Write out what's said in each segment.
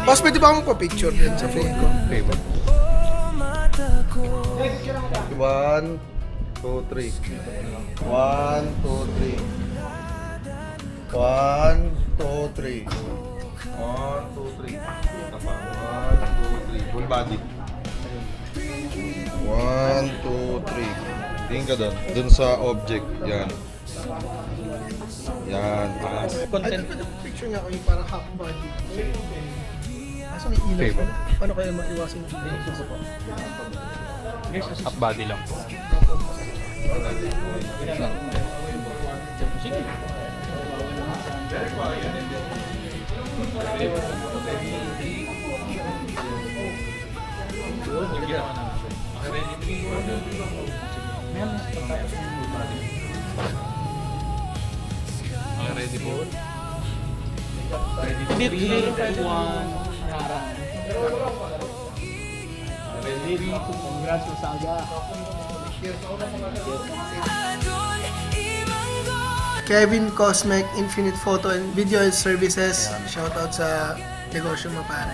Boss, pwede ba akong pa-picture din sa phone ko? Okay ba? 1, 2, 3. 1, 2, 3. 1, 2, 3. 1, 2, 3. 1, 2, 3. Full body. 1, 2, 3. Tingin ka doon. Doon sa object. Yan. Yan. Taas. Ay, pwede picture nga ako yung parang half body. Kaso may ilaw Okay pa. ba? Paano kaya maiwasan yung ilaw? Half body lang po. Ready po? Hindi one harang. Ready to congrats sa saga. Kevin Cosmec, Infinite Photo and Video Services. Shoutout sa negosyo mo, pare.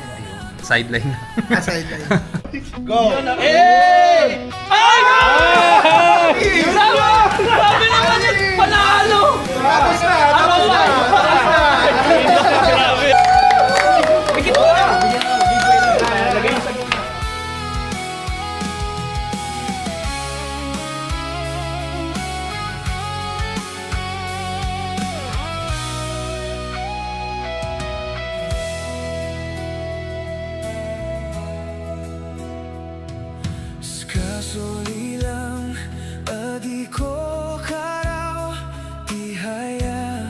Sideline na. Sideline. Go! Hey! Ay! Sabi naman yun! Panalo! Tapos na! Tapos na! Bigit mo na! Lagay mo sa Kasulilang adi ko karaw tihaya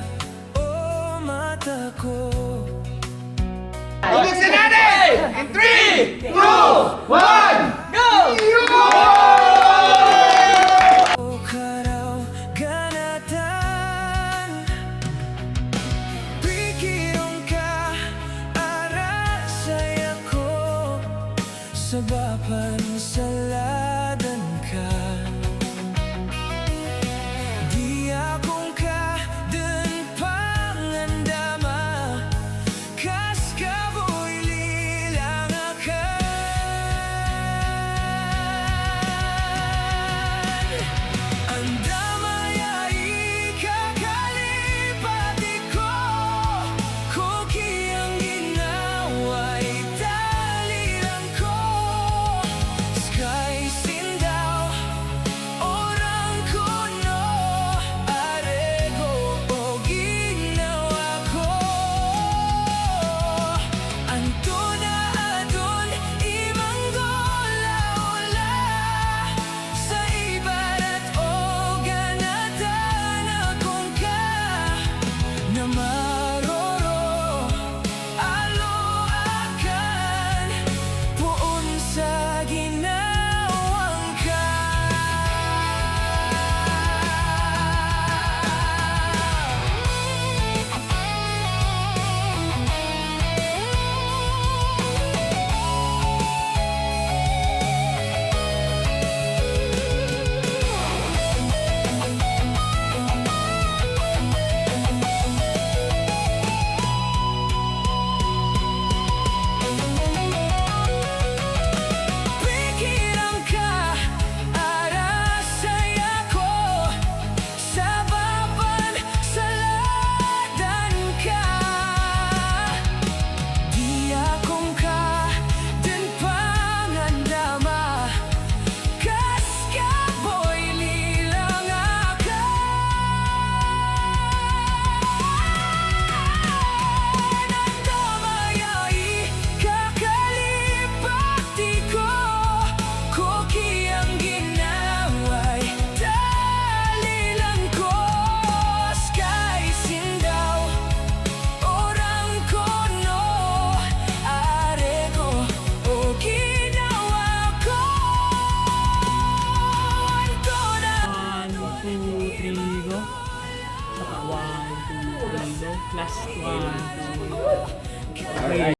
o mata ko. Buksan natin! In 3, 2, 1, go! O karaw ganatan pikirong ka ara saya ko sa bapan sala.